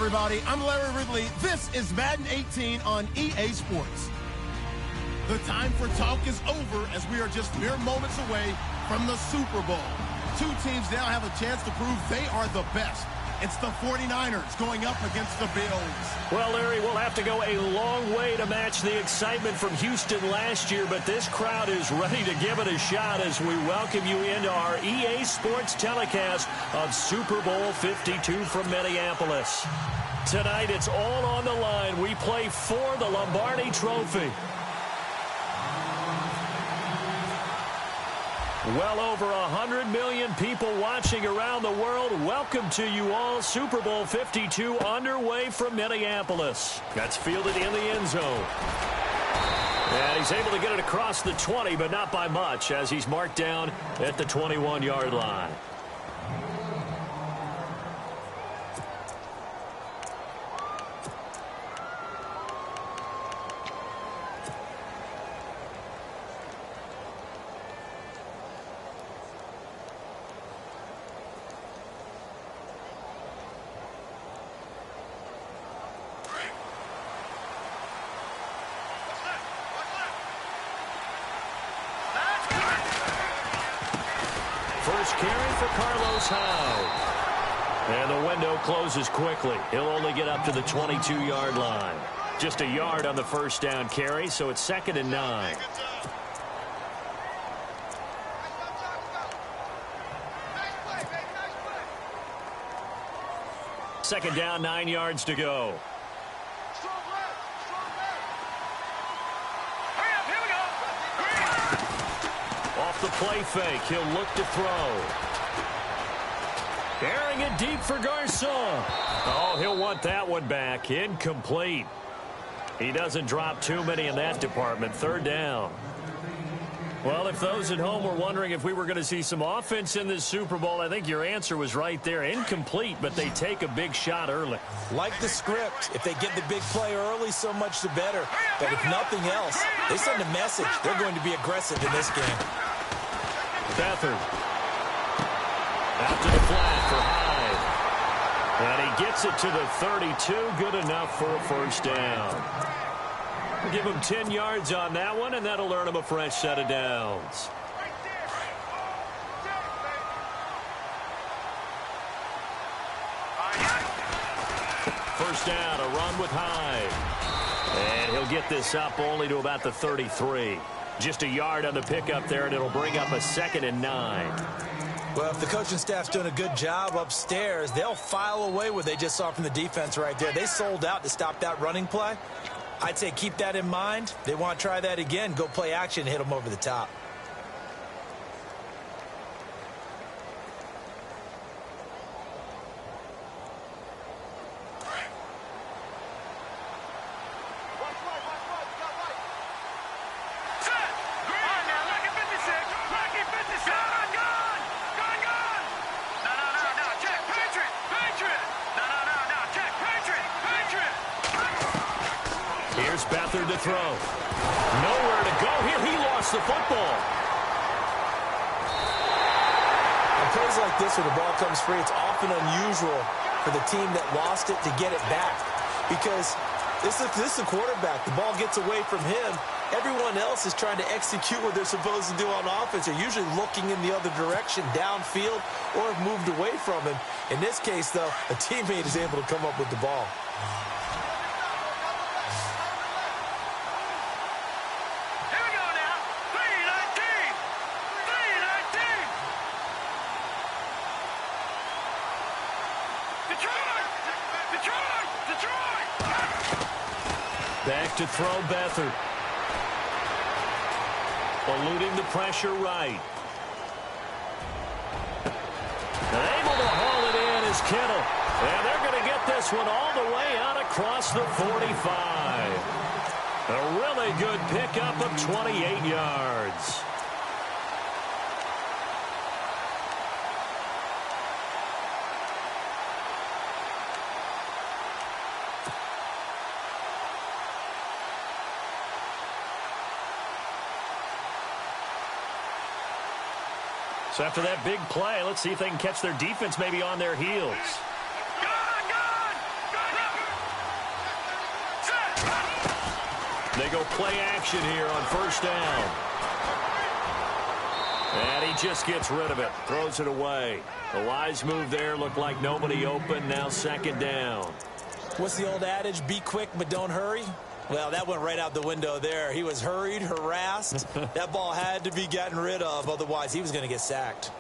everybody. I'm Larry Ridley. This is Madden 18 on EA Sports. The time for talk is over as we are just mere moments away from the Super Bowl. Two teams now have a chance to prove they are the best. It's the 49ers going up against the Bills. Well, Larry, we'll have to go a long way to match the excitement from Houston last year, but this crowd is ready to give it a shot as we welcome you into our EA Sports telecast of Super Bowl 52 from Minneapolis. Tonight, it's all on the line. We play for the Lombardi Trophy. Well over 100 million people watching around the world. Welcome to you all. Super Bowl 52 underway from Minneapolis. That's fielded in the end zone. And he's able to get it across the 20, but not by much, as he's marked down at the 21-yard line. First carry for Carlos Hyde. And the window closes quickly. He'll only get up to the 22-yard line. Just a yard on the first down carry, so it's 2nd and 9. Second down, 9 yards to go. Off the play fake, he'll look to throw. Airing it deep for Garcon. Oh, he'll want that one back. Incomplete. He doesn't drop too many in that department. 3rd down. Well, if those at home were wondering if we were going to see some offense in this Super Bowl, I think your answer was right there. Incomplete, but they take a big shot early. Like the script, if they get the big play early, so much the better. But if nothing else, they send a message. They're going to be aggressive in this game. Beathard. Out to the flat for Hyde. And he gets it to the 32. Good enough for a first down. We'll give him 10 yards on that one, and that'll earn him a fresh set of downs. First down, a run with Hyde. And he'll get this up only to about the 33. Just a yard on the pickup there, and it'll bring up a 2nd and 9. Well, if the coaching staff's doing a good job upstairs, they'll file away what they just saw from the defense right there. They sold out to stop that running play. I'd say keep that in mind. They want to try that again. Go play action and hit them over the top. Here's Beathard to throw. Nowhere to go here. He lost the football. On plays like this, when the ball comes free, it's often unusual for the team that lost it to get it back. Because this is a quarterback. The ball gets away from him. Everyone else is trying to execute what they're supposed to do on offense. They're usually looking in the other direction, downfield, or have moved away from him. In this case, though, a teammate is able to come up with the ball. Back to throw Beathard. Eluding the pressure right. And able to haul it in is Kittle. And they're going to get this one all the way out across the 45. A really good pickup of 28 yards. So after that big play, let's see if they can catch their defense maybe on their heels. They go play action here on first down. And he just gets rid of it. Throws it away. A wise move there. Looked like nobody open. Now second down. What's the old adage? Be quick, but don't hurry. Well, that went right out the window there. He was hurried, harassed. That ball had to be gotten rid of. Otherwise, he was going to get sacked.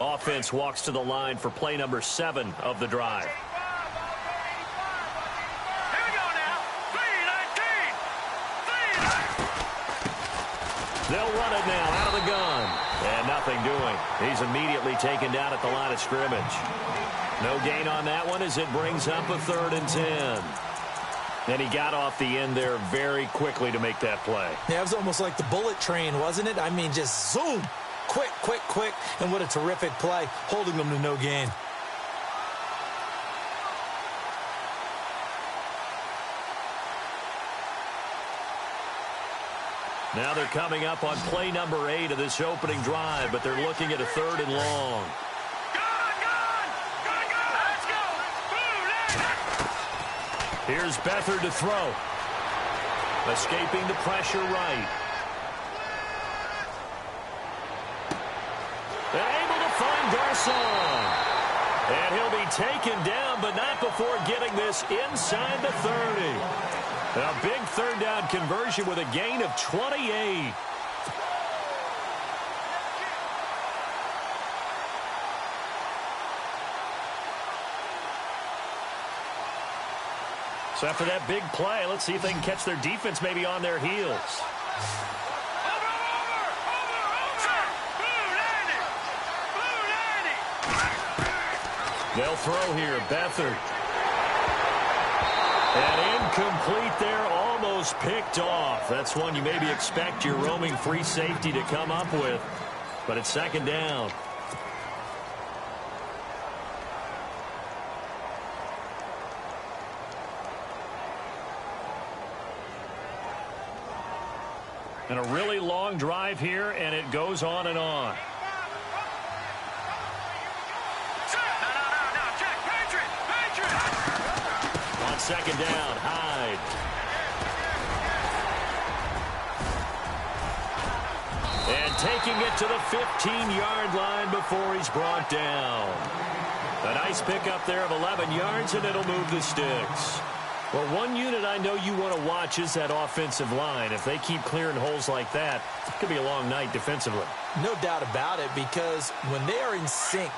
Offense walks to the line for play number 7 of the drive. Here we go now. 3-19. They'll run it now out of the gun. And nothing doing. He's immediately taken down at the line of scrimmage. No gain on that one as it brings up a 3rd and 10. And he got off the end there very quickly to make that play. Yeah, it was almost like the bullet train, wasn't it? I mean, just zoom. Quick, quick, quick. And what a terrific play, holding them to no gain. Now they're coming up on play number 8 of this opening drive, but they're looking at a 3rd and long. Let's go. Here's Beathard to throw. Escaping the pressure right. And able to find Garcon. And he'll be taken down, but not before getting this inside the 30. A big 3rd down conversion with a gain of 28. So after that big play, let's see if they can catch their defense maybe on their heels. They'll throw here. Beathard. And incomplete there, almost picked off. That's one you maybe expect your roaming free safety to come up with. But it's second down. And a really long drive here, and it goes on and on. On second down, Hyde. And taking it to the 15-yard line before he's brought down. A nice pickup there of 11 yards, and it'll move the sticks. Well, one unit I know you want to watch is that offensive line. If they keep clearing holes like that, it could be a long night defensively. No doubt about it, because when they are in sync,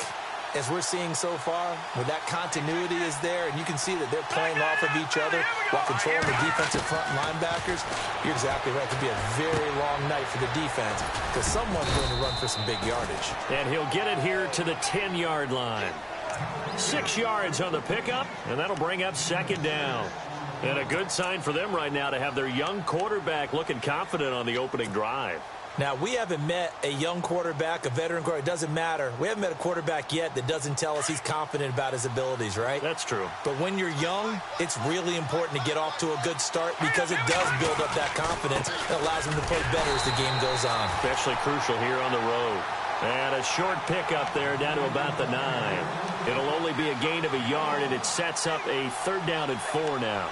as we're seeing so far, when that continuity is there, and you can see that they're playing off of each other while controlling the defensive front linebackers, you're exactly right. It could be a very long night for the defense because someone's going to run for some big yardage. And he'll get it here to the 10-yard line. 6 yards on the pickup, and that'll bring up second down. And a good sign for them right now to have their young quarterback looking confident on the opening drive. Now, we haven't met a young quarterback, a veteran quarterback. It doesn't matter. We haven't met a quarterback yet that doesn't tell us he's confident about his abilities, right? That's true. But when you're young, it's really important to get off to a good start because it does build up that confidence and allows him to play better as the game goes on. Especially crucial here on the road. And a short pickup there down to about the 9. It'll only be a gain of a yard, and it sets up a 3rd down and 4 now.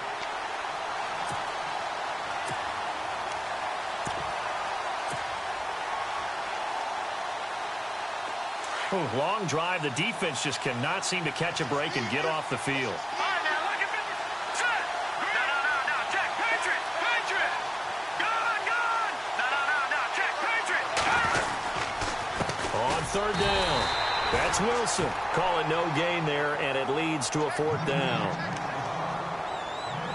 Long drive. The defense just cannot seem to catch a break and get off the field. On 3rd down, that's Wilson. Call it no gain there, and it leads to a 4th down.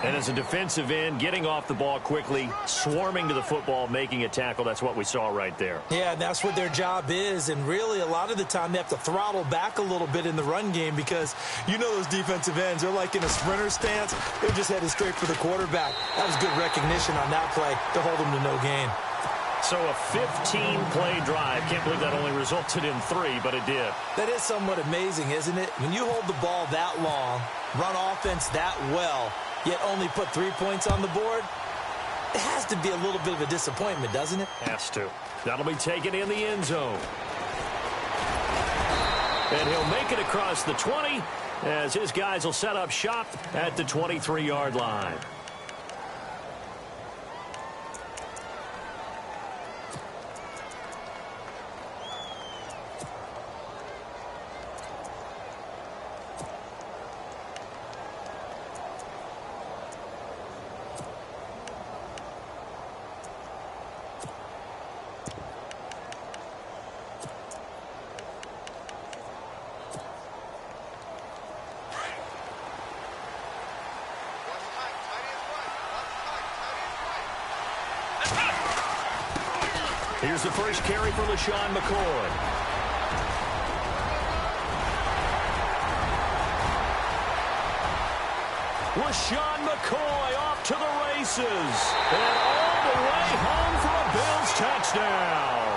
And as a defensive end, getting off the ball quickly, swarming to the football, making a tackle, that's what we saw right there. Yeah, and that's what their job is. And really, a lot of the time, they have to throttle back a little bit in the run game because you know those defensive ends, they're like in a sprinter stance. They're just headed straight for the quarterback. That was good recognition on that play to hold them to no gain. So a 15-play drive. Can't believe that only resulted in 3, but it did. That is somewhat amazing, isn't it? When you hold the ball that long, run offense that well, yet only put 3 points on the board, it has to be a little bit of a disappointment, doesn't it? Has to. That'll be taken in the end zone. And he'll make it across the 20 as his guys will set up shop at the 23-yard line. Here's the first carry for LaShawn McCoy. LaShawn McCoy off to the races. And all the way home for a Bills touchdown.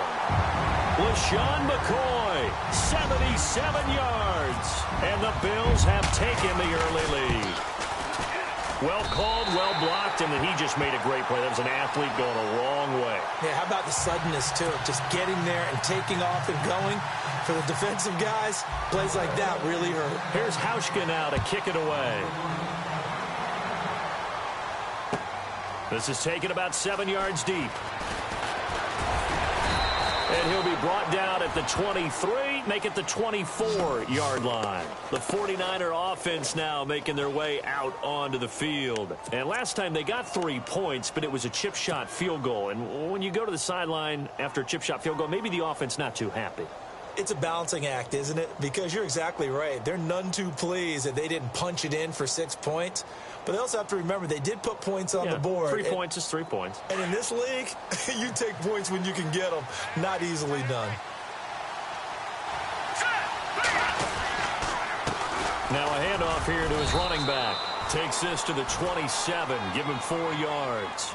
LaShawn McCoy, 77 yards. And the Bills have taken the early lead. Well called, well blocked, and then he just made a great play. That was an athlete going a long way. Yeah, how about the suddenness, too? Just getting there and taking off and going. For the defensive guys, plays like that really hurt. Here's Hauschka now to kick it away. This is taken about 7 yards deep. And he'll be brought down at the 23, make it the 24-yard line. The 49er offense now making their way out onto the field. And last time they got 3 points, but it was a chip shot field goal. And when you go to the sideline after a chip shot field goal, maybe the offense not too happy. It's a balancing act, isn't it? Because you're exactly right. They're none too pleased that they didn't punch it in for 6 points. But they also have to remember they did put points on the board. 3 points is 3 points. And in this league, you take points when you can get them. Not easily done. Now a handoff here to his running back. Takes this to the 27. Give him 4 yards.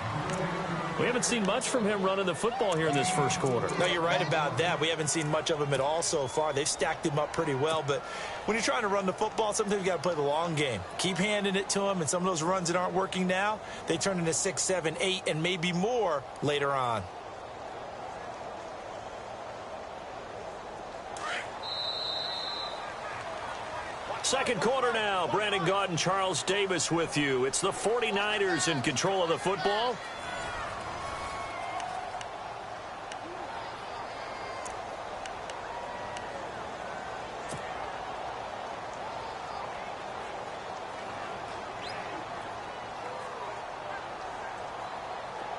We haven't seen much from him running the football here in this first quarter. No, you're right about that. We haven't seen much of him at all so far. They've stacked him up pretty well. But when you're trying to run the football, sometimes you got to play the long game. Keep handing it to him. And some of those runs that aren't working now, they turn into 6, 7, 8, and maybe more later on. Second quarter now. Brandon Gaudin and Charles Davis with you. It's the 49ers in control of the football.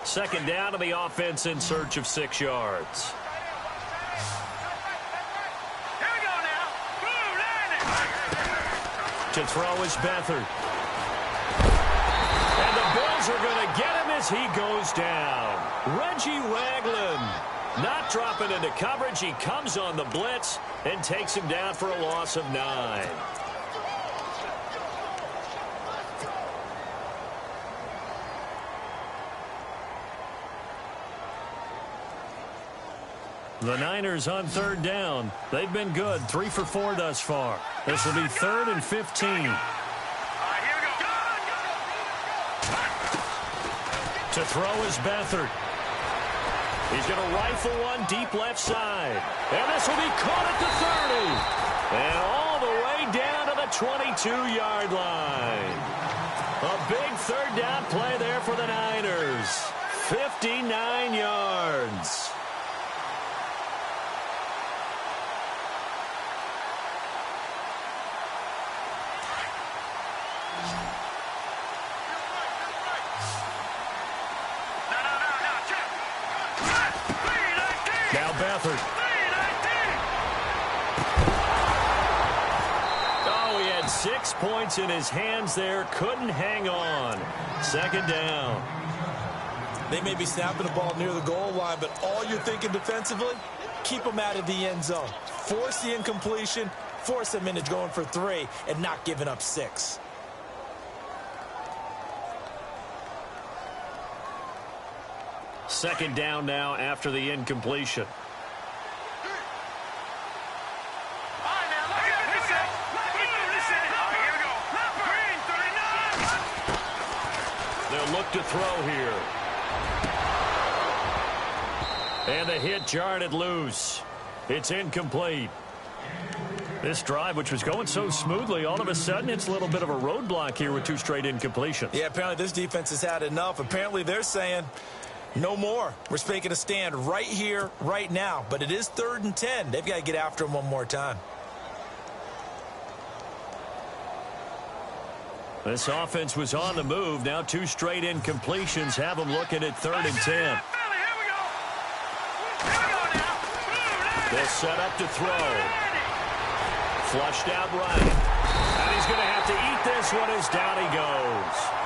Second down to the offense in search of 6 yards. To throw is Beathard. And the Bills are going to get him as he goes down. Reggie Ragland not dropping into coverage. He comes on the blitz and takes him down for a loss of 9. The Niners on third down. They've been good. 3 for 4 thus far. This will be 3rd and 15. To throw is Beathard. He's going to rifle one deep left side. And this will be caught at the 30. And all the way down to the 22-yard line. A big third down play there for the Niners. 59 yards. Now Beathard. Oh, he had 6 points in his hands there. Couldn't hang on. Second down. They may be snapping the ball near the goal line, but all you're thinking defensively, keep them out of the end zone. Force the incompletion, force them into going for 3, and not giving up 6. Second down now after the incompletion. They'll look to throw here. And the hit jarred it loose. It's incomplete. This drive, which was going so smoothly, all of a sudden it's a little bit of a roadblock here with 2 straight incompletions. Yeah, apparently this defense has had enough. Apparently they're saying no more. We're making a stand right here, right now. But it is 3rd and 10. They've got to get after him one more time. This offense was on the move. Now 2 straight incompletions have them looking at 3rd and 10. They'll set up to throw. Flushed out right. And he's going to have to eat this one as down he goes.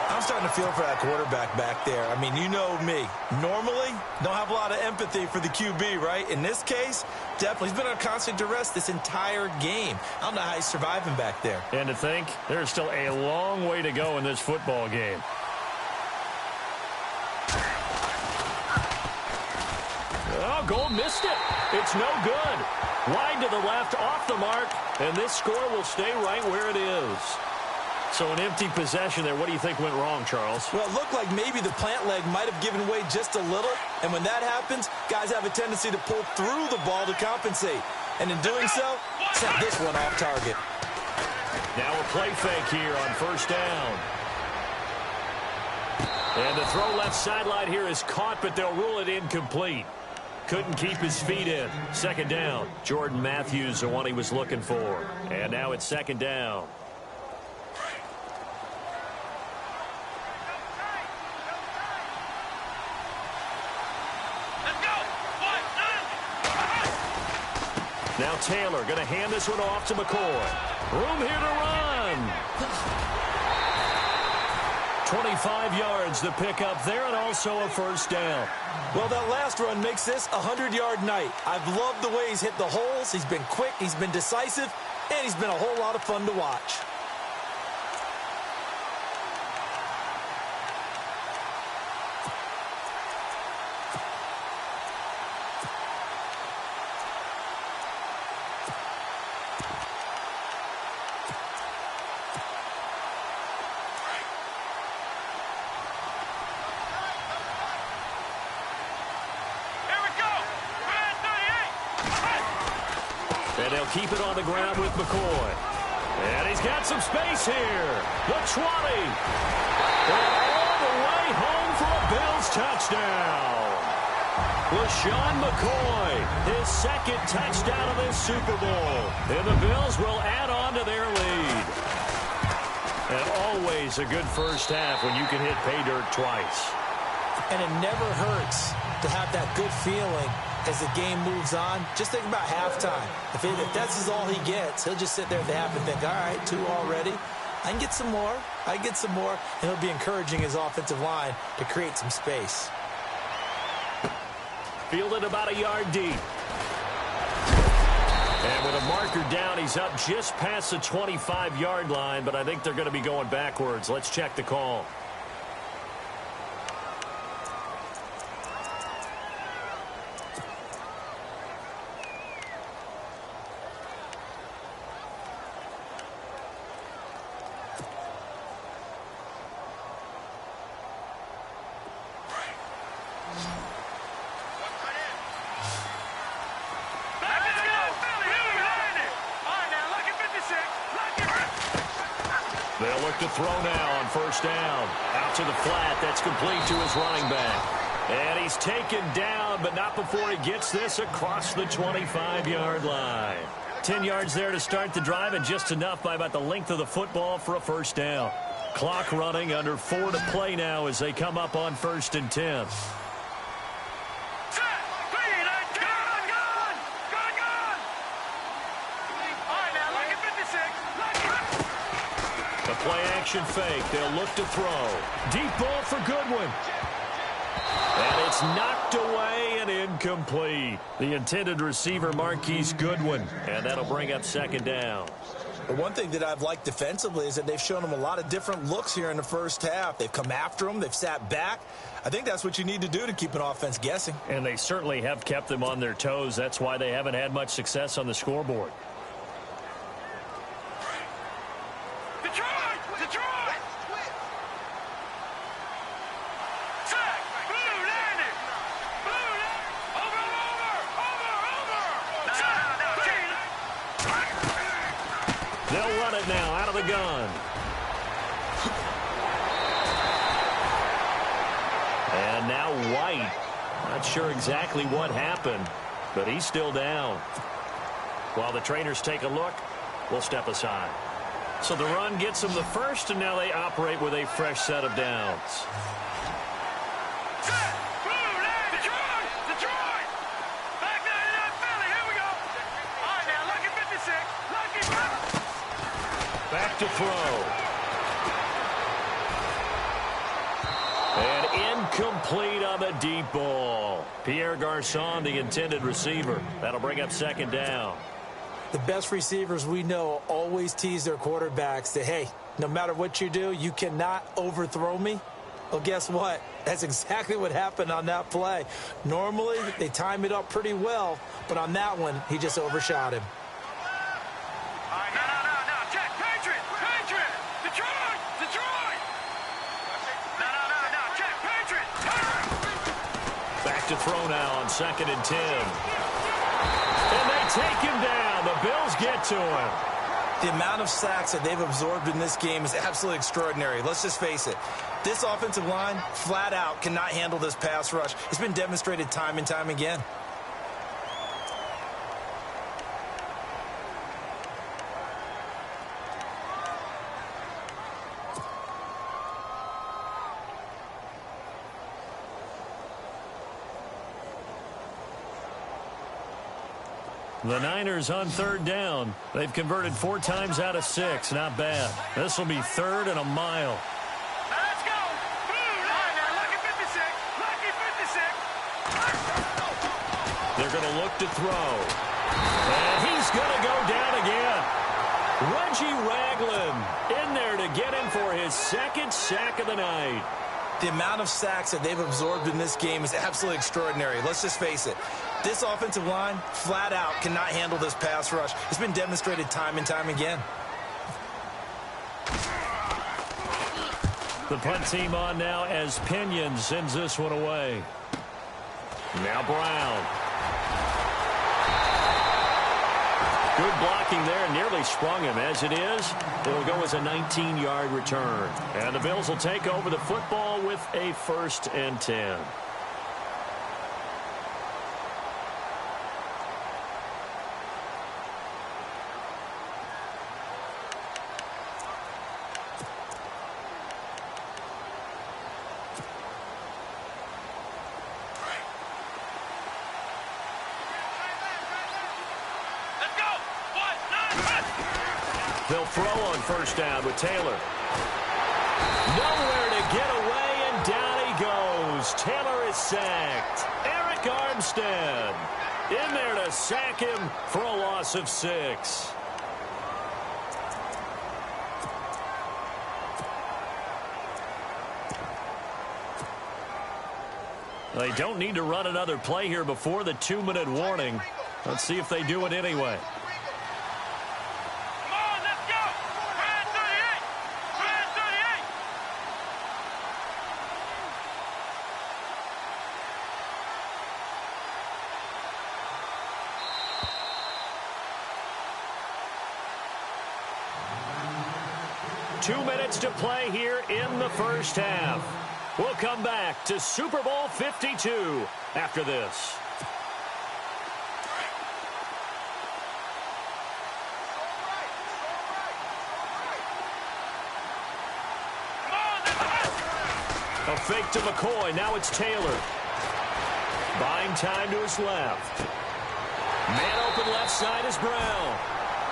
I'm starting to feel for that quarterback back there. I mean, you know me. Normally, don't have a lot of empathy for the QB, right? In this case, definitely. He's been on constant duress this entire game. I don't know how he's surviving back there. And to think, there's still a long way to go in this football game. Oh, Gold missed it. It's no good. Wide to the left, off the mark, and this score will stay right where it is. So an empty possession there. What do you think went wrong, Charles? Well, it looked like maybe the plant leg might have given way just a little, and when that happens, guys have a tendency to pull through the ball to compensate. And in doing so, set this one off target. Now a play fake here on 1st down. And the throw left sideline here is caught, but they'll rule it incomplete. Couldn't keep his feet in. 2nd down. Jordan Matthews, the one he was looking for. And now it's 2nd down. Now Taylor going to hand this one off to McCoy. Room here to run. 25 yards the pick up there, and also a 1st down. Well, that last run makes this a 100-yard night. I've loved the way he's hit the holes. He's been quick, he's been decisive, and he's been a whole lot of fun to watch. And they'll keep it on the ground with McCoy. And he's got some space here. The 20. And all the way home for a Bills touchdown. LaShawn McCoy, his 2nd touchdown of this Super Bowl. And the Bills will add on to their lead. And always a good first half when you can hit pay dirt twice. And it never hurts to have that good feeling as the game moves on. Just think about halftime. If that's all he gets, he'll just sit there at the half and think, all right, 2 already. I can get some more. I can get some more. And he'll be encouraging his offensive line to create some space. Fielded about a yard deep. And with a marker down, he's up just past the 25-yard line, but I think they're going to be going backwards. Let's check the call. They'll look to throw now on 1st down. Out to the flat. That's complete to his running back. And he's taken down, but not before he gets this across the 25-yard line. 10 yards there to start the drive, and just enough by about the length of the football for a 1st down. Clock running, under 4 to play now as they come up on 1st and 10. The play-action fake. They'll look to throw. Deep ball for Goodwin. And it's knocked away and incomplete. The intended receiver, Marquise Goodwin. And that'll bring up 2nd down. The one thing that I've liked defensively is that they've shown him a lot of different looks here in the first half. They've come after him. They've sat back. I think that's what you need to do to keep an offense guessing. And they certainly have kept them on their toes. That's why they haven't had much success on the scoreboard. run it now out of the gun. And now White. Not sure exactly what happened, but he's still down. While the trainers take a look, we'll step aside. So the run gets them the first, and now they operate with a fresh set of downs. Back to throw. And incomplete on the deep ball. Pierre Garçon, the intended receiver. That'll bring up second down. The best receivers we know always tease their quarterbacks that, hey, no matter what you do, you cannot overthrow me. Well, guess what? That's exactly what happened on that play. Normally, they time it up pretty well, but on that one, he just overshot him. To throw now on 2nd and 10. And they take him down. The Bills get to him. The amount of sacks that they've absorbed in this game is absolutely extraordinary. Let's just face it. This offensive line, flat out, cannot handle this pass rush. It's been demonstrated time and time again. The Niners on 3rd down. They've converted 4 times out of 6. Not bad. This will be 3rd and a mile. Let's go. Lucky 56. Lucky 56. They're going to look to throw. And he's going to go down again. Reggie Ragland in there to get him for his 2nd sack of the night. The amount of sacks that they've absorbed in this game is absolutely extraordinary. Let's just face it. This offensive line, flat out, cannot handle this pass rush. It's been demonstrated time and time again. The punt team on now as Pinion sends this one away. Now Brown. Good blocking there, nearly sprung him. As it is, it'll go as a 19-yard return. And the Bills will take over the football with a 1st and 10. They'll throw on 1st down with Taylor. Nowhere to get away, and down he goes. Taylor is sacked. Eric Armstead in there to sack him for a loss of 6. They don't need to run another play here before the 2-minute warning. Let's see if they do it anyway. 2 minutes to play here in the 1st half. We'll come back to Super Bowl 52 after this. A fake to McCoy. Now it's Taylor. Buying time to his left. Man open left side is Brown.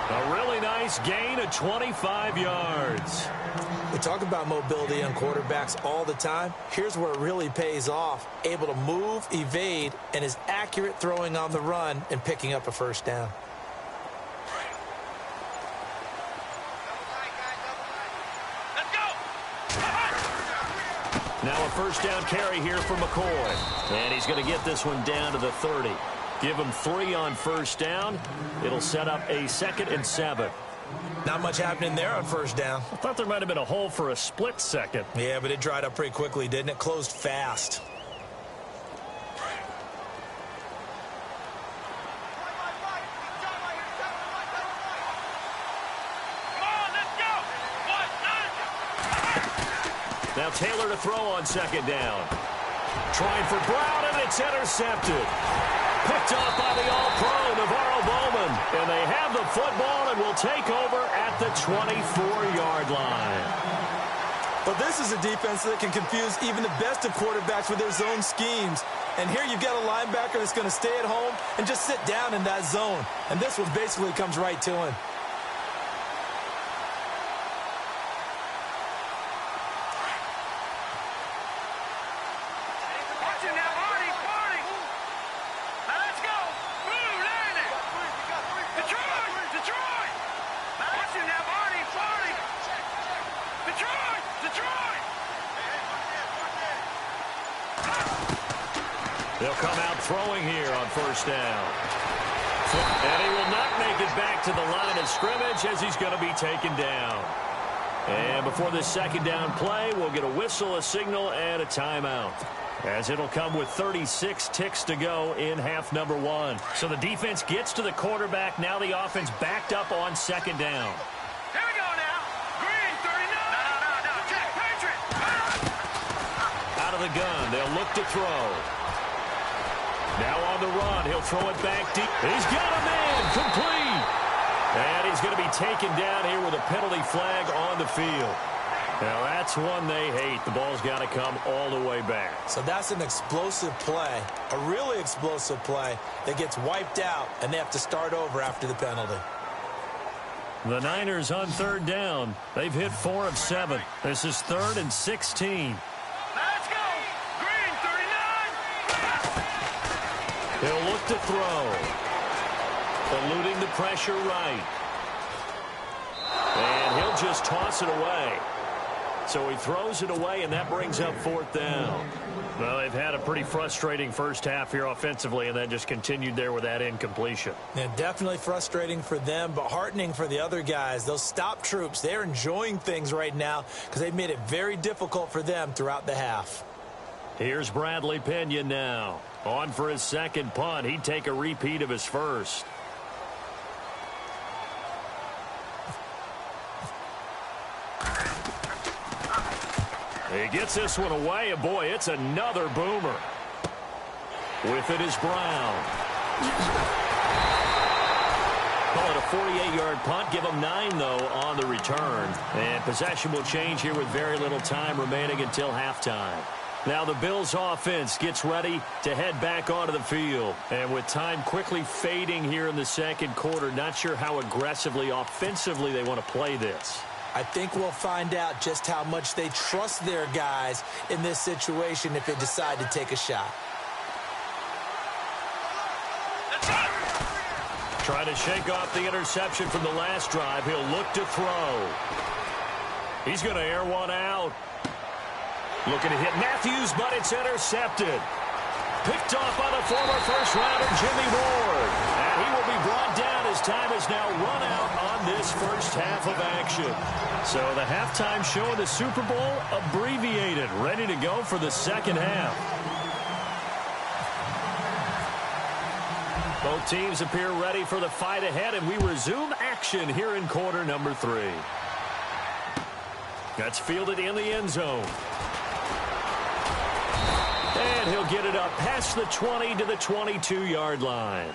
A really nice gain of 25 yards. We talk about mobility on quarterbacks all the time. Here's where it really pays off. Able to move, evade, and is accurate throwing on the run and picking up a 1st down. Now a 1st down carry here for McCoy. And he's going to get this one down to the 30. Give him 3 on 1st down. It'll set up a 2nd and 7. Not much happening there on 1st down. I thought there might have been a hole for a split second. Yeah, but it dried up pretty quickly, didn't it? Closed fast. Come on, Now Taylor to throw on second down. Trying for Brown, and it's intercepted. Picked off by the All-Pro, Navarro Bowman. And they have the football and will take over at the 24-yard line. But this is a defense that can confuse even the best of quarterbacks with their zone schemes. And here you've got a linebacker that's going to stay at home and just sit down in that zone. And this one basically comes right to him. They'll come out throwing here on first down. And he will not make it back to the line of scrimmage as he's going to be taken down. And before this second down play, we'll get a whistle, a signal, and a timeout, as it'll come with 36 ticks to go in half number one. So the defense gets to the quarterback. Now the offense backed up on second down. Here we go now. Green, 39. No. Jack Patriot. Out of the gun. They'll look to throw. Now on the run. He'll throw it back deep. He's got a man. Complete. And he's going to be taken down here with a penalty flag on the field. Now that's one they hate. The ball's got to come all the way back. So that's an explosive play, a really explosive play that gets wiped out, and they have to start over after the penalty. The Niners on third down. They've hit 4 of 7. This is 3rd and 16. Let's go. Green, 39. He'll look to throw. Eluding the pressure right. And he'll just toss it away. So he throws it away, and that brings up 4th down. Well, they've had a pretty frustrating first half here offensively, and then just continued there with that incompletion. Yeah, definitely frustrating for them, but heartening for the other guys. Those stop troops, they're enjoying things right now because they've made it very difficult for them throughout the half. Here's Bradley Pinion now. On for his second punt. He'd take a repeat of his first. He gets this one away, and boy, it's another boomer. With it is Brown. Call it a 48-yard punt. Give him 9, though, on the return. And possession will change here with very little time remaining until halftime. Now the Bills offense gets ready to head back onto the field. And with time quickly fading here in the second quarter, not sure how aggressively, offensively they want to play this. I think we'll find out just how much they trust their guys in this situation if they decide to take a shot. Trying to shake off the interception from the last drive. He'll look to throw. He's going to air one out. Looking to hit Matthews, but it's intercepted. Picked off by the former first-rounder Jimmy Ward. And he will be brought down as time is now run out on this first half of action. So the halftime show of the Super Bowl abbreviated, ready to go for the second half. Both teams appear ready for the fight ahead, and we resume action here in quarter number 3. That's fielded in the end zone. And he'll get it up past the 20 to the 22-yard line.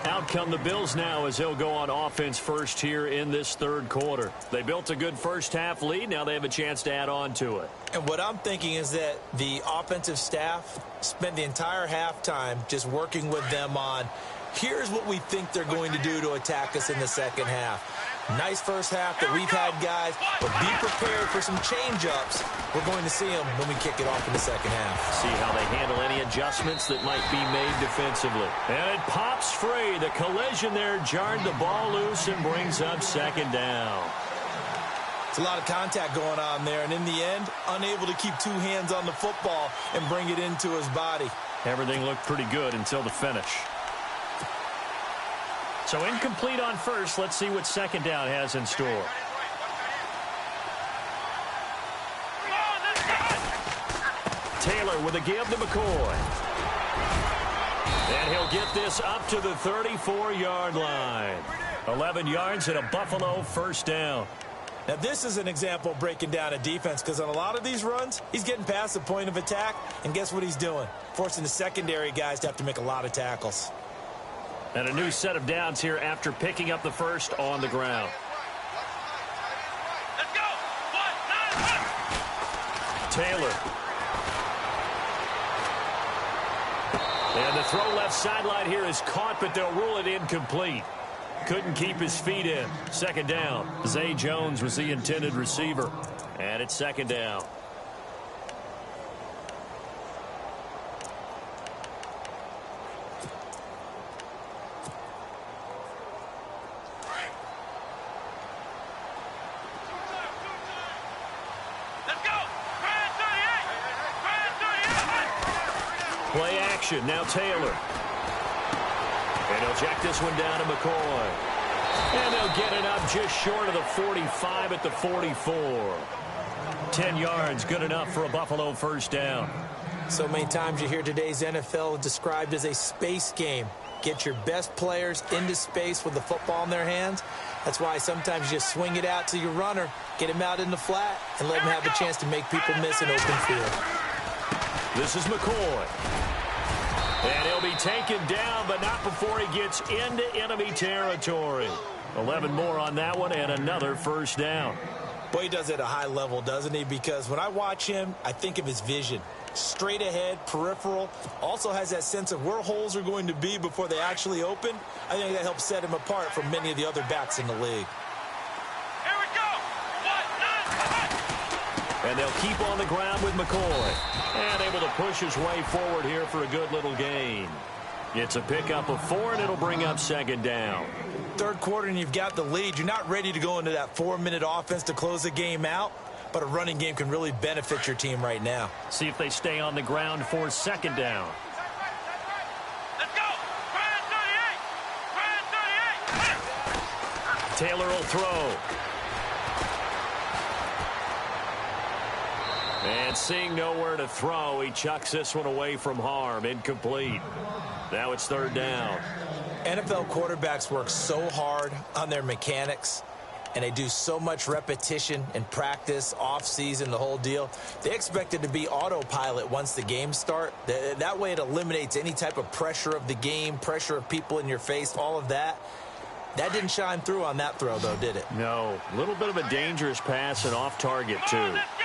Out come the Bills now as they'll go on offense first here in this third quarter. They built a good first half lead. Now they have a chance to add on to it. And what I'm thinking is that the offensive staff spent the entire halftime just working with them on, here's what we think they're going to do to attack us in the second half. Nice first half that we've had, guys, but be prepared for some change-ups. We're going to see them when we kick it off in the second half. See how they handle any adjustments that might be made defensively. And it pops free. The collision there jarred the ball loose and brings up second down. It's a lot of contact going on there, and in the end, unable to keep 2 hands on the football and bring it into his body. Everything looked pretty good until the finish. So incomplete on first. Let's see what second down has in store. Taylor with a give to McCoy. And he'll get this up to the 34-yard line. 11 yards and a Buffalo first down. Now, this is an example of breaking down a defense because on a lot of these runs, he's getting past the point of attack, and guess what he's doing? Forcing the secondary guys to have to make a lot of tackles. And a new set of downs here after picking up the first on the ground. Let's go. 1-9-1. Taylor. And the throw left sideline here is caught, but they'll rule it incomplete. Couldn't keep his feet in. Second down. Zay Jones was the intended receiver. And it's second down. Let's go. Brad 38. Brad 38. Play action. Now Taylor. And he'll jack this one down to McCoy. And they'll get it up just short of the 45 at the 44. 10 yards, good enough for a Buffalo first down. So many times you hear today's NFL described as a space game. Get your best players into space with the football in their hands. That's why sometimes you just swing it out to your runner, get him out in the flat, and let him have a chance to make people miss an open field. This is McCoy. And he'll be taken down, but not before he gets into enemy territory. 11 more on that one, and another first down. Boy, he does it at a high level, doesn't he? Because when I watch him, I think of his vision. Straight ahead, peripheral. Also has that sense of where holes are going to be before they actually open. I think that helps set him apart from many of the other backs in the league. Here we go. 1-9-1. And they'll keep on the ground with McCoy. And able to push his way forward here for a good little gain. It's a pickup of 4, and it'll bring up second down. Third quarter, and you've got the lead. You're not ready to go into that 4-minute offense to close the game out, but a running game can really benefit your team right now. See if they stay on the ground for second down. Let's go. Brad 38. Brad 38. Taylor will throw. And seeing nowhere to throw, he chucks this one away from harm. Incomplete. Now it's third down. NFL quarterbacks work so hard on their mechanics, and they do so much repetition and practice, off-season, the whole deal. They expect it to be autopilot once the games start. That way it eliminates any type of pressure of the game, pressure of people in your face, all of that. That didn't shine through on that throw, though, did it? No. A little bit of a dangerous pass and off target, too. Let's go.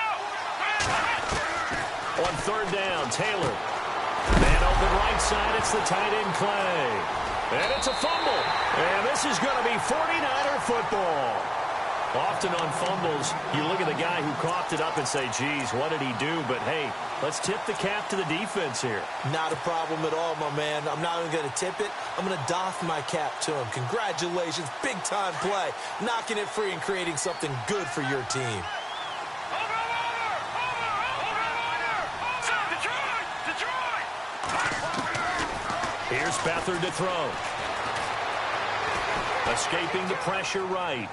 On third down, Taylor. Man open right side. It's the tight end, Clay. And it's a fumble. And this is going to be 49er football. Often on fumbles, you look at the guy who coughed it up and say, geez, what did he do? But, hey, let's tip the cap to the defense here. Not a problem at all, my man. I'm not even going to tip it. I'm going to doff my cap to him. Congratulations. Big-time play. Knocking it free and creating something good for your team. Here's Beathard to throw. Escaping the pressure right.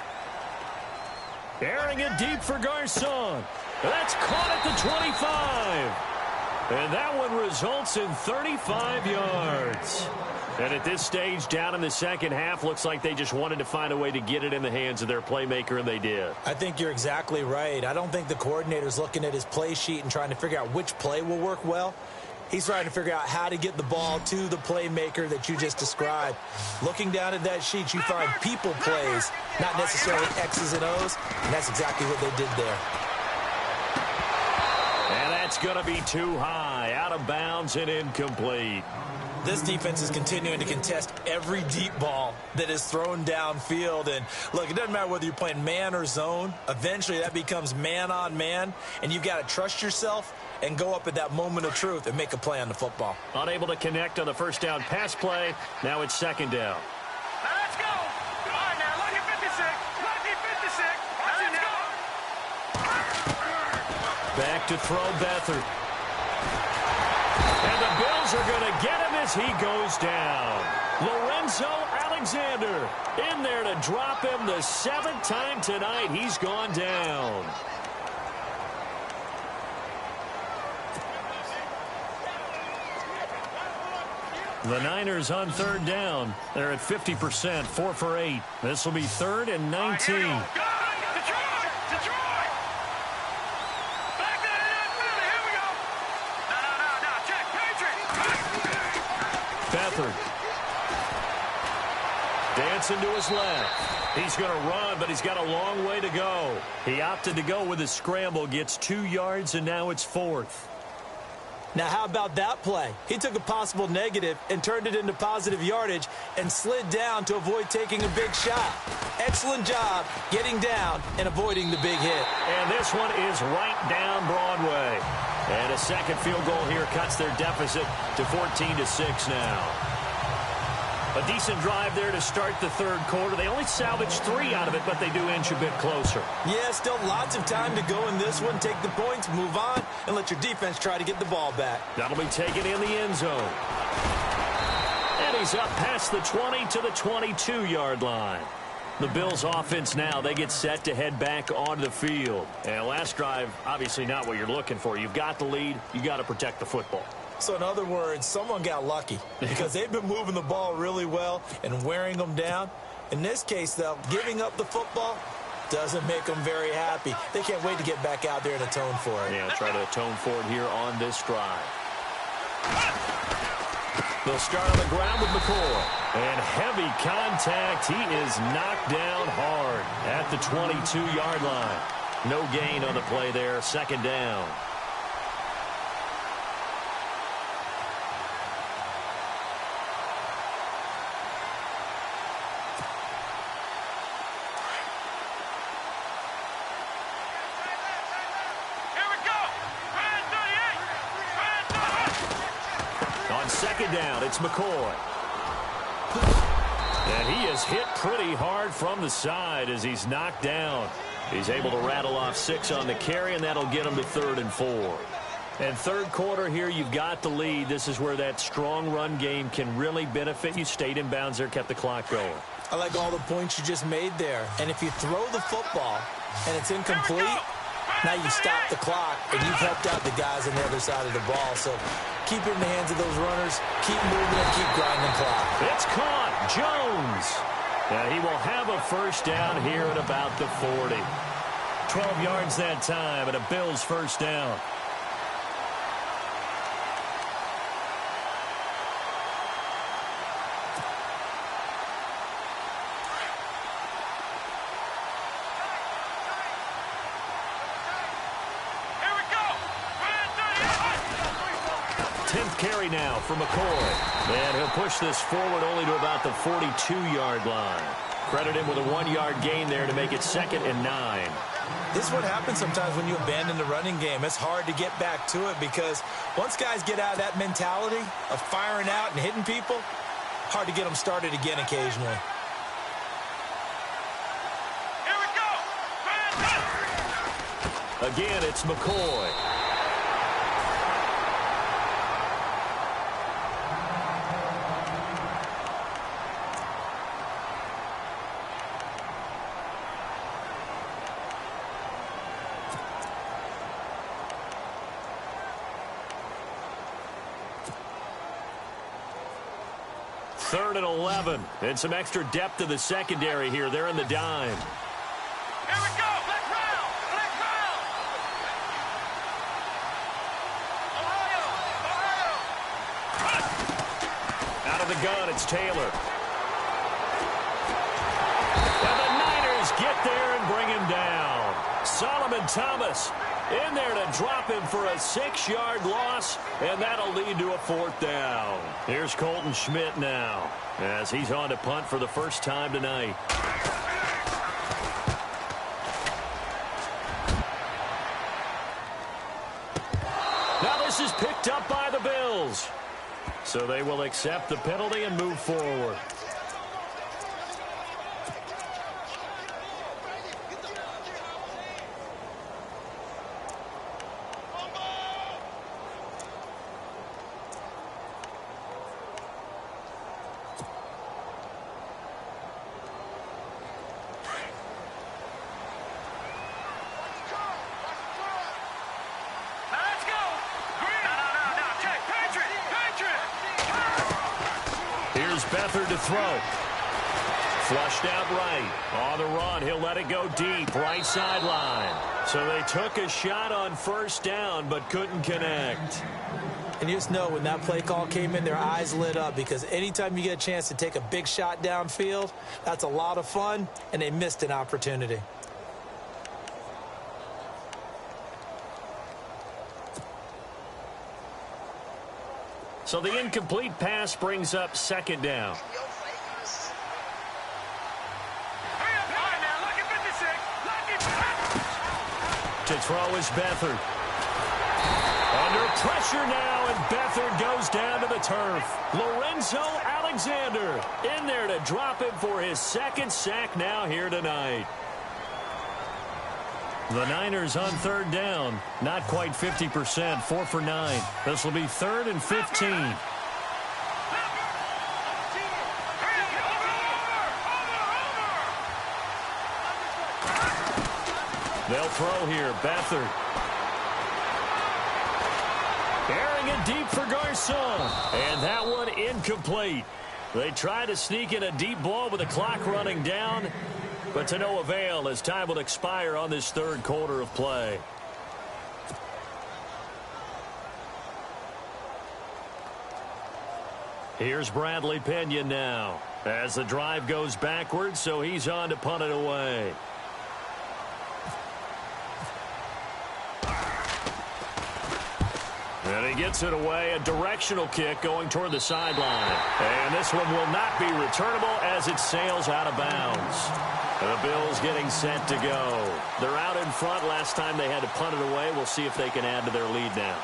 Airing it deep for Garcon. That's caught at the 25. And that one results in 35 yards. And at this stage, down in the second half, looks like they just wanted to find a way to get it in the hands of their playmaker, and they did. I think you're exactly right. I don't think the coordinator's looking at his play sheet and trying to figure out which play will work well. He's trying to figure out how to get the ball to the playmaker that you just described. Looking down at that sheet, you find people plays, not necessarily X's and O's, and that's exactly what they did there. And that's going to be too high, out of bounds and incomplete. This defense is continuing to contest every deep ball that is thrown downfield. And, look, it doesn't matter whether you're playing man or zone. Eventually, that becomes man-on-man, and you've got to trust yourself and go up at that moment of truth and make a play on the football. Unable to connect on the first down pass play. Now it's second down. Now let's go. All right, now, lucky 56. Lucky 56. Watch it now. Back to throw Beathard. And the Bills are going to get him as he goes down. Lorenzo Alexander in there to drop him the 7th time tonight. He's gone down. The Niners on third down. They're at 50%, 4 for 8. This will be 3rd and 19. Beathard. Dancing to his left. He's going to run, but he's got a long way to go. He opted to go with his scramble, gets 2 yards, and now it's 4th. Now, how about that play? He took a possible negative and turned it into positive yardage and slid down to avoid taking a big shot. Excellent job getting down and avoiding the big hit. And this one is right down Broadway. And a second field goal here cuts their deficit to 14-6 now. A decent drive there to start the third quarter. They only salvaged 3 out of it, but they do inch a bit closer. Yeah, still lots of time to go in this one. Take the points, move on, and let your defense try to get the ball back. That'll be taken in the end zone. And he's up past the 20 to the 22-yard line. The Bills' offense now, they get set to head back onto the field. And last drive, obviously not what you're looking for. You've got the lead. You got to protect the football. So, in other words, someone got lucky because they've been moving the ball really well and wearing them down. In this case, though, giving up the football doesn't make them very happy. They can't wait to get back out there and atone for it. Yeah, try to atone for it here on this drive. They'll start on the ground with McCoy. And heavy contact. He is knocked down hard at the 22-yard line. No gain on the play there. Second down. Second down, it's McCoy. And he is hit pretty hard from the side as he's knocked down. He's able to rattle off 6 on the carry, and that'll get him to 3rd and 4. And third quarter here, you've got the lead. This is where that strong run game can really benefit you. Stayed in bounds there, kept the clock going. I like all the points you just made there. And if you throw the football and it's incomplete, now you stop the clock, and you've helped out the guys on the other side of the ball. So keep it in the hands of those runners, keep moving, and keep grinding the clock. It's caught. Jones. And he will have a first down here at about the 40. 12 yards that time, and a Bills first down. Carry now for McCoy. And he'll push this forward only to about the 42-yard line. Credit him with a 1-yard gain there to make it 2nd and 9. This is what happens sometimes when you abandon the running game. It's hard to get back to it because once guys get out of that mentality of firing out and hitting people, hard to get them started again occasionally. Here we go. Again, it's McCoy. Third and 11, and some extra depth to the secondary here. They're in the dime. Here we go. Black round. Black round. Ohio. Out of the gun, it's Taylor. And the Niners get there and bring him down. Solomon Thomas in there to drop him for a 6-yard loss, and that'll lead to a 4th down. Here's Colton Schmidt now as he's on to punt for the first time tonight. Now this is picked up by the Bills. So they will accept the penalty and move forward. Beathard to throw. Flushed out right. On the run, he'll let it go deep. Right sideline. So they took a shot on first down but couldn't connect. And you just know when that play call came in, their eyes lit up, because anytime you get a chance to take a big shot downfield, that's a lot of fun, and they missed an opportunity. So the incomplete pass brings up second down. To throw is Beathard. Under pressure now, and Beathard goes down to the turf. Lorenzo Alexander in there to drop him for his second sack now here tonight. The Niners on third down. Not quite 50%, 4 for 9. This will be 3rd and 15. They'll throw here. Beathard. Airing it deep for Garcon. And that one incomplete. They try to sneak in a deep ball with the clock running down, but to no avail as time will expire on this third quarter of play. Here's Bradley Pinion now as the drive goes backwards, so he's on to punt it away. And he gets it away, a directional kick going toward the sideline. And this one will not be returnable as it sails out of bounds. The Bills getting set to go. They're out in front. Last time they had to punt it away. We'll see if they can add to their lead now.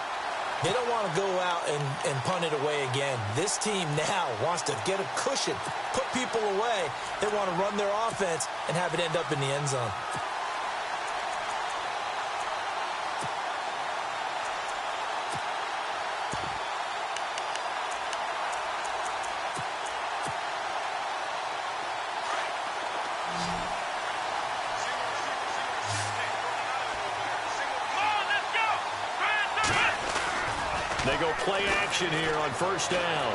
They don't want to go out and punt it away again. This team now wants to get a cushion, put people away. They want to run their offense and have it end up in the end zone. They go play action here on first down.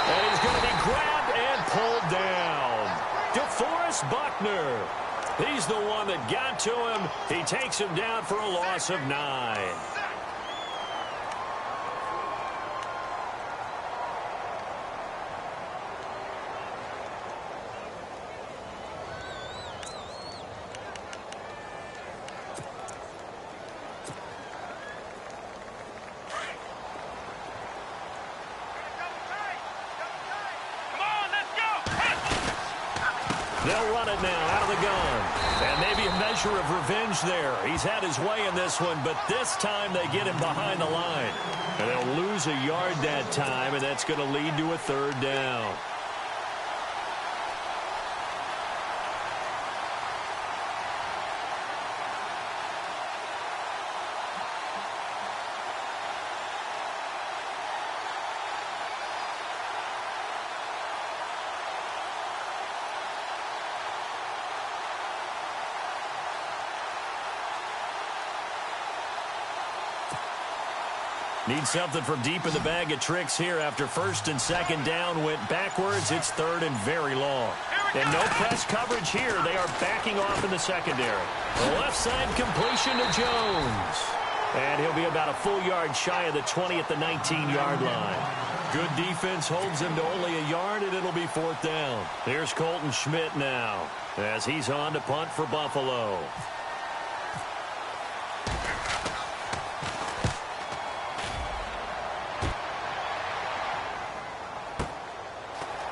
And he's going to be grabbed and pulled down. DeForest Buckner. He's the one that got to him. He takes him down for a loss of 9. They'll run it now out of the gun. And maybe a measure of revenge there. He's had his way in this one, but this time they get him behind the line. And they'll lose a yard that time, and that's going to lead to a third down. Need something from deep in the bag of tricks here after first and second down went backwards. It's third and very long. And no press coverage here. They are backing off in the secondary. The left side completion to Jones. And he'll be about a full yard shy of the 20 at the 19-yard line. Good defense holds him to only a yard, and it'll be fourth down. Here's Colton Schmidt now as he's on to punt for Buffalo.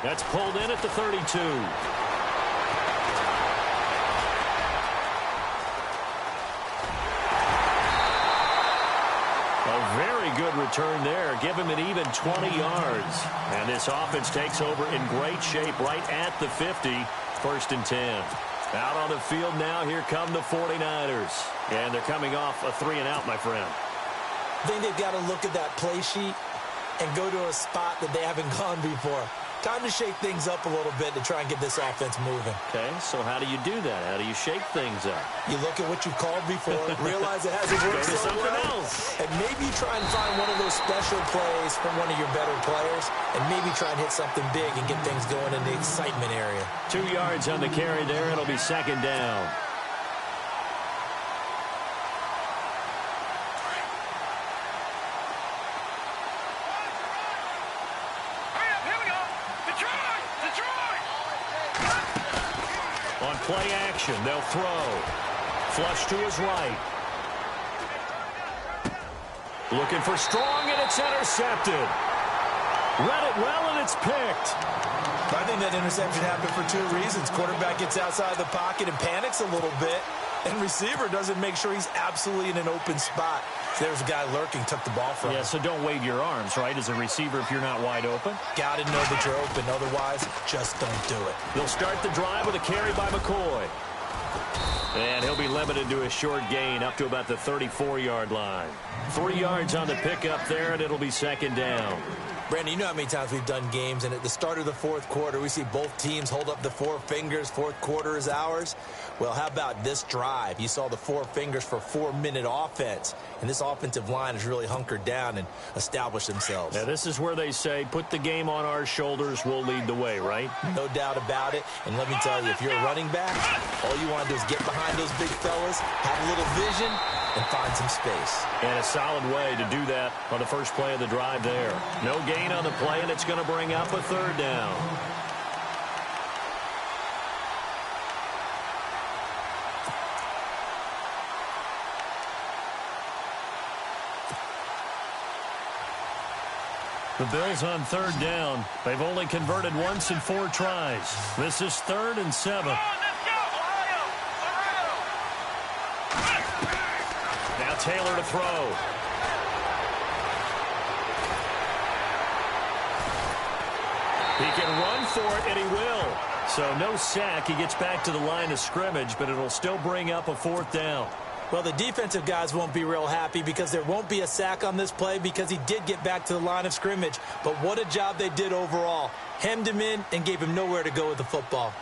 That's pulled in at the 32. A very good return there. Give him an even 20 yards. And this offense takes over in great shape right at the 50. First and 10. Out on the field now, here come the 49ers. And they're coming off a 3-and-out, my friend. I think they've got to look at that play sheet and go to a spot that they haven't gone before. Time to shake things up a little bit to try and get this offense moving. Okay, so how do you do that? How do you shake things up? You look at what you've called before, realize it hasn't worked Go to so something well, else. and maybe try and find one of those special plays from one of your better players, and maybe try and hit something big and get things going in the excitement area. 2 yards on the carry there. It'll be second down. play action. They'll throw. Flush to his right. Looking for strong, and it's intercepted. Read it well, and it's picked. I think that interception happened for two reasons. Quarterback gets outside the pocket and panics a little bit, and receiver doesn't make sure he's absolutely in an open spot. So there's a guy lurking, took the ball from him. Yeah, so don't wave your arms, right, as a receiver if you're not wide open. Got to know that you're open. Otherwise, just don't do it. They'll start the drive with a carry by McCoy. And he'll be limited to a short gain up to about the 34-yard line. 3 yards on the pickup there, and it'll be second down. Brandon, you know how many times we've done games, and at the start of the fourth quarter, we see both teams hold up the four fingers. Fourth quarter is ours. Well, how about this drive? You saw the four fingers for 4-minute offense, and this offensive line has really hunkered down and established themselves. Now, this is where they say, put the game on our shoulders, we'll lead the way, right? No doubt about it. And let me tell you, if you're a running back, all you want to do is get behind those big fellas, have a little vision, and find some space. And a solid way to do that on the first play of the drive there. No gain on the play, and it's going to bring up a third down. The Bills on third down. They've only converted once in 4 tries. This is 3rd and 7. Now Taylor to throw. He can run for it, and he will. So no sack. He gets back to the line of scrimmage, but it'll still bring up a 4th down. Well, the defensive guys won't be real happy because there won't be a sack on this play because he did get back to the line of scrimmage. But what a job they did overall. Hemmed him in and gave him nowhere to go with the football.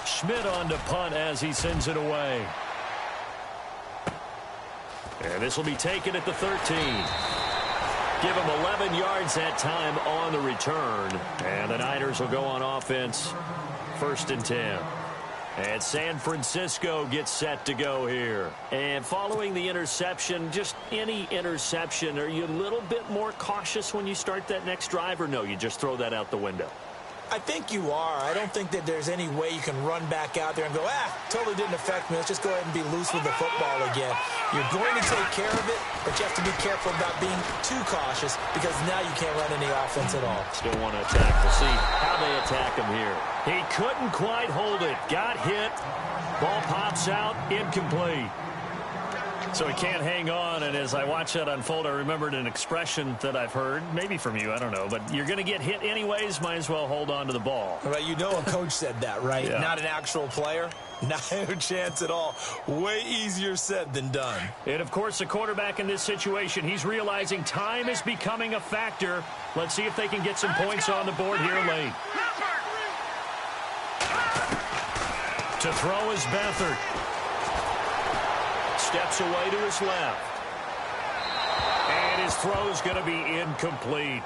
Schmidt on to punt as he sends it away. And this will be taken at the 13. Give him 11 yards that time on the return. And the Niners will go on offense. 1st and 10. And San Francisco gets set to go here. And following the interception, just any interception, are you a little bit more cautious when you start that next drive, or no, you just throw that out the window? I think you are. I don't think that there's any way you can run back out there and go, totally didn't affect me. Let's just go ahead and be loose with the football again. You're going to take care of it, but you have to be careful about being too cautious because now you can't run any offense at all. Still want to attack. We'll see how they attack him here. He couldn't quite hold it. Got hit. Ball pops out. Incomplete. So he can't hang on, and as I watch that unfold, I remembered an expression that I've heard, maybe from you, I don't know, but you're going to get hit anyways, might as well hold on to the ball. Well, you know a coach said that, right? Yeah. Not an actual player. No chance at all. Way easier said than done. And, of course, the quarterback in this situation, he's realizing time is becoming a factor. Let's see if they can get some points on the board here late. To throw is Beathard. Steps away to his left. And his throw's going to be incomplete.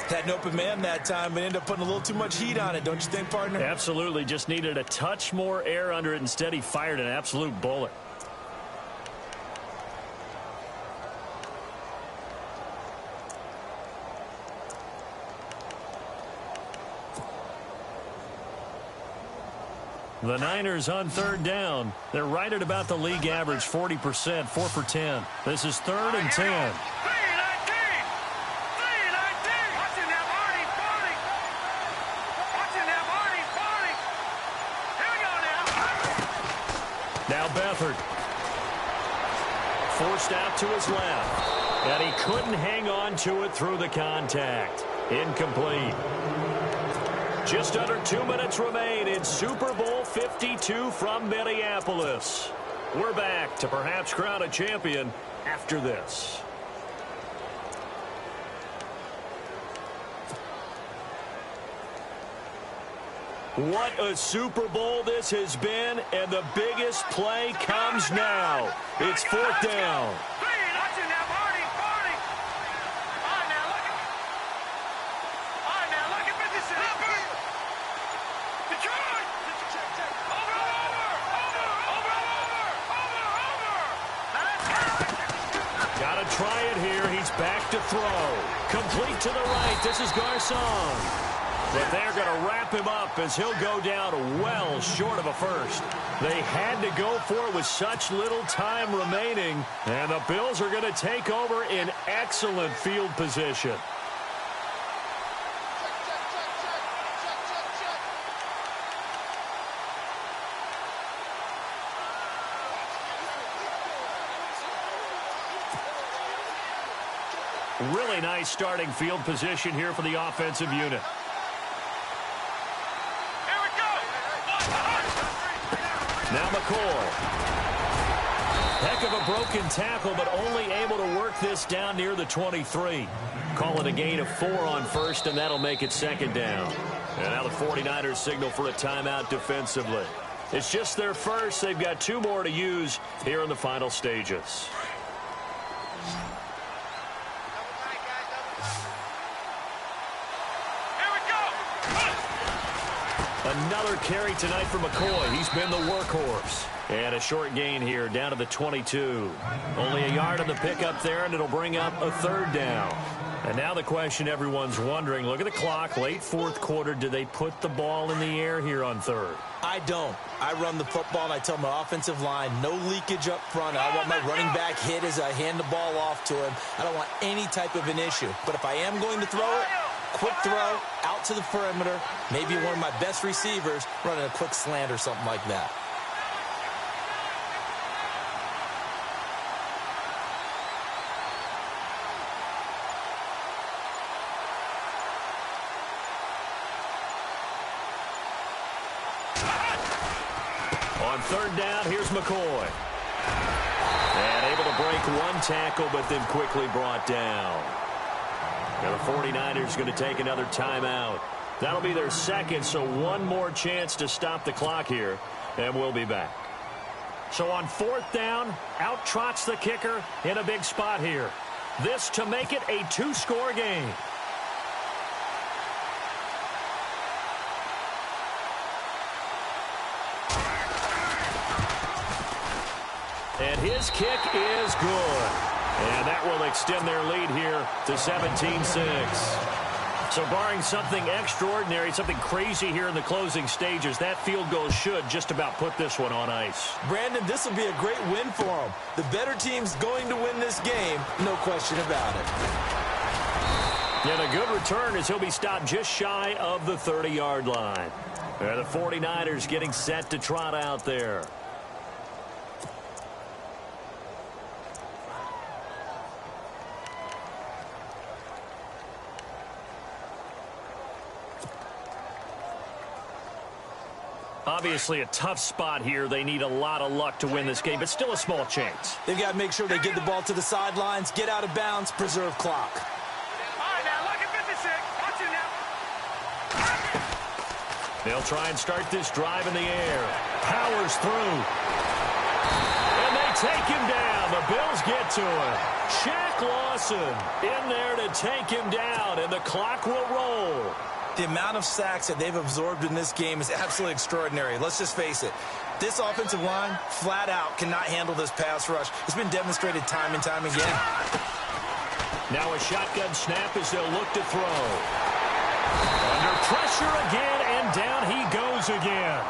Had an open man that time, but ended up putting a little too much heat on it, don't you think, partner? Absolutely. Just needed a touch more air under it. Instead, he fired an absolute bullet. The Niners on third down. They're right at about the league average, 40%, 4 for 10. This is 3rd and 10. Now Beathard. Forced out to his left. And he couldn't hang on to it through the contact. Incomplete. Just under 2 minutes remain in Super Bowl 52 from Minneapolis. We're back to perhaps crown a champion after this. What a Super Bowl this has been, and the biggest play comes now. It's 4th down. Got to try it here. He's back to throw. Complete to the right. This is Garcon. But they're going to wrap him up as he'll go down well short of a first. They had to go for it with such little time remaining. And the Bills are going to take over in excellent field position. Really nice starting field position here for the offensive unit. Here we go. Now McCoy. Heck of a broken tackle, but only able to work this down near the 23. Call it a gain of 4 on first, and that'll make it second down. And now the 49ers signal for a timeout defensively. It's just their first. They've got 2 more to use here in the final stages. Another carry tonight for McCoy. He's been the workhorse. And a short gain here down to the 22. Only a yard on the pickup there, and it'll bring up a third down. And now the question everyone's wondering, look at the clock, late fourth quarter. Do they put the ball in the air here on third? I don't. I run the football, and I tell my offensive line, no leakage up front. I want my running back hit as I hand the ball off to him. I don't want any type of an issue. But if I am going to throw it, quick throw, out to the perimeter, maybe one of my best receivers running a quick slant or something like that. On third down, here's McCoy. And able to break one tackle, but then quickly brought down. Now the 49ers going to take another timeout. That'll be their second, so one more chance to stop the clock here, and we'll be back. So on fourth down, out trots the kicker in a big spot here. This to make it a 2-score game. And his kick is good. And that will extend their lead here to 17-6. So barring something extraordinary, something crazy here in the closing stages, that field goal should just about put this one on ice. Brandon, this will be a great win for them. The better team's going to win this game, no question about it. And a good return as he'll be stopped just shy of the 30-yard line. And the 49ers getting set to trot out there. Obviously a tough spot here. They need a lot of luck to win this game, but still a small chance. They've got to make sure they get the ball to the sidelines, get out of bounds, preserve clock. All right, now, look at 56. Watch it now. They'll try and start this drive in the air. Powers through. And they take him down. The Bills get to him. Shaq Lawson in there to take him down, and the clock will roll. The amount of sacks that they've absorbed in this game is absolutely extraordinary. Let's just face it. This offensive line, flat out, cannot handle this pass rush. It's been demonstrated time and time again. Now a shotgun snap as they'll look to throw. Under pressure again, and down he goes again.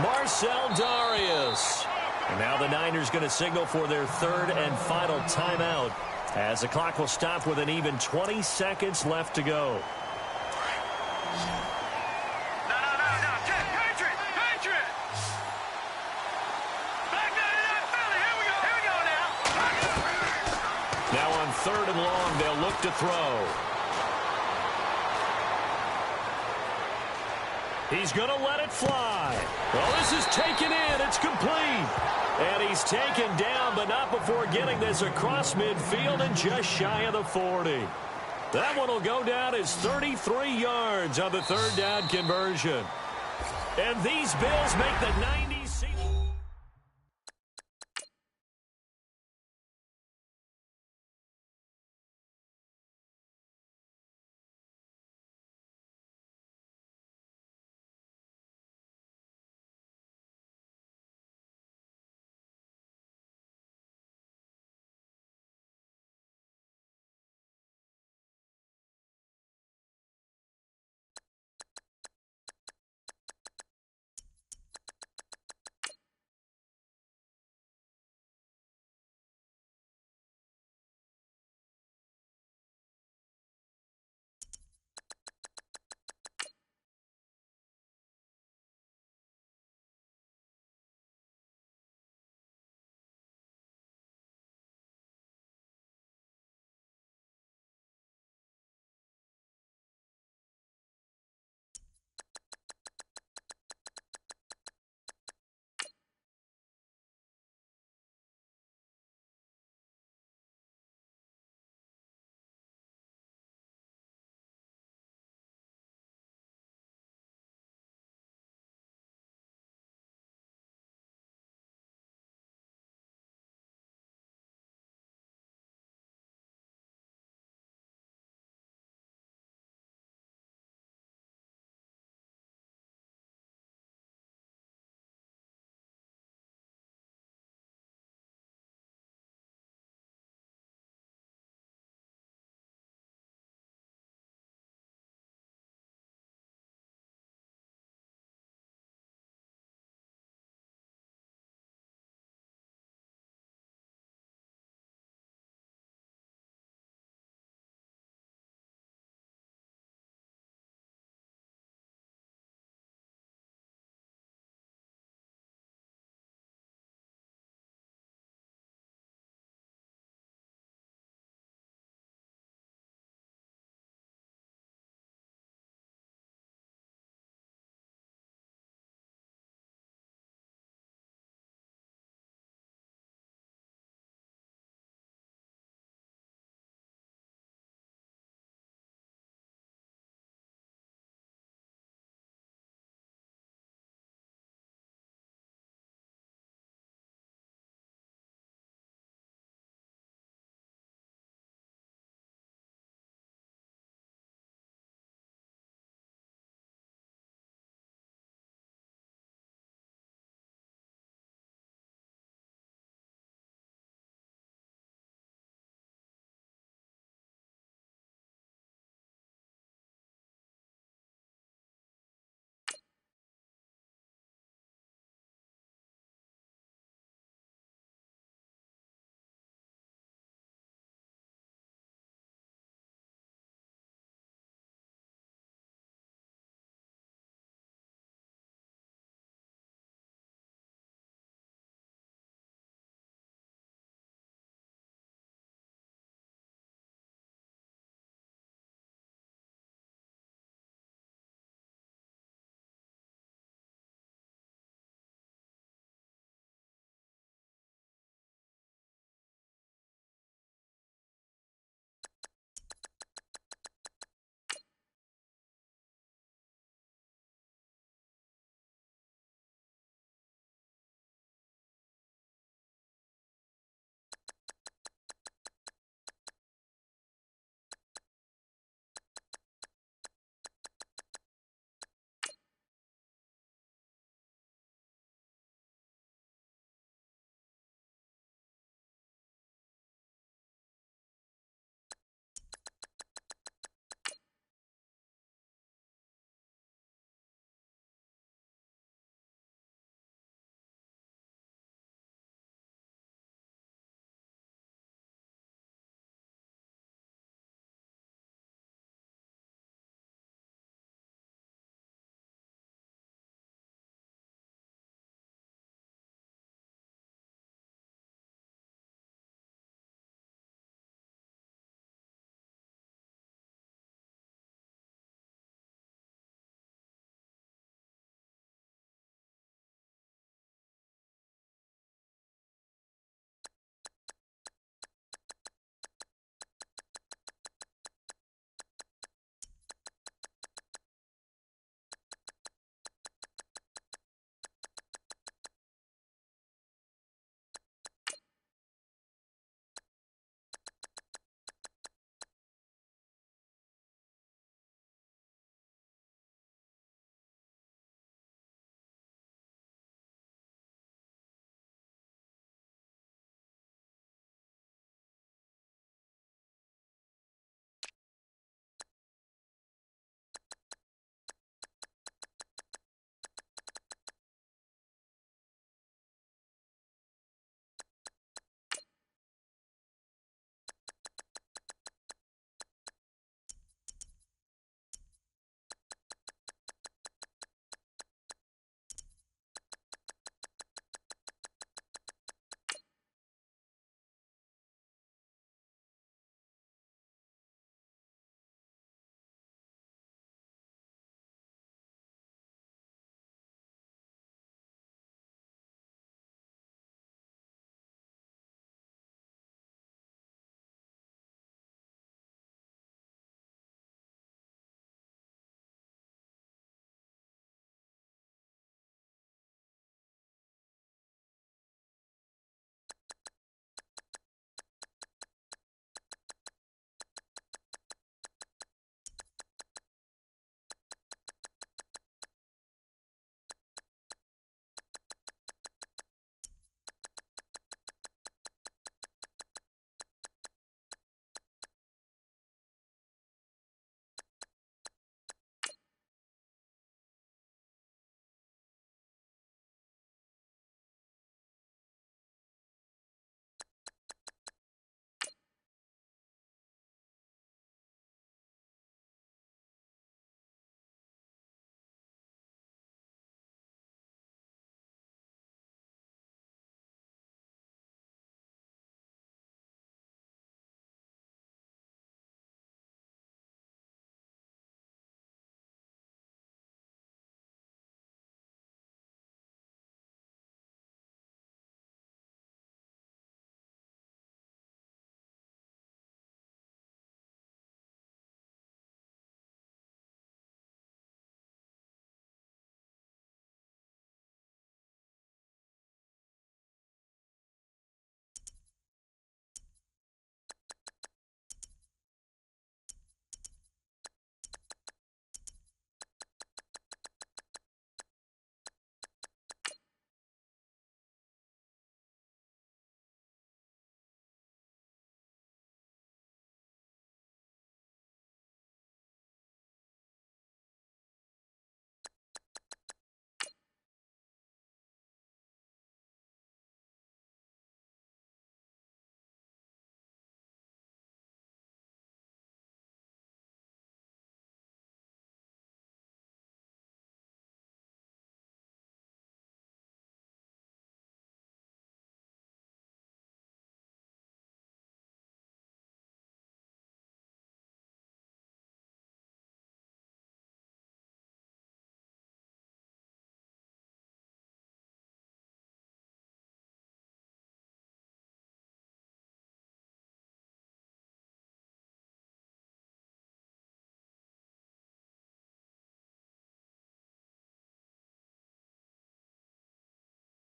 Marcel Darius. And now the Niners going to signal for their third and final timeout as the clock will stop with an even 20 seconds left to go. No. Check. Patriot. Back down to that Philly. Here we go now. Now on third and long, they'll look to throw. He's going to let it fly. Well, this is taken in. It's complete. And he's taken down, but not before getting this across midfield and just shy of the 40. That one will go down as 33 yards on the third down conversion. And these Bills make the 90 season.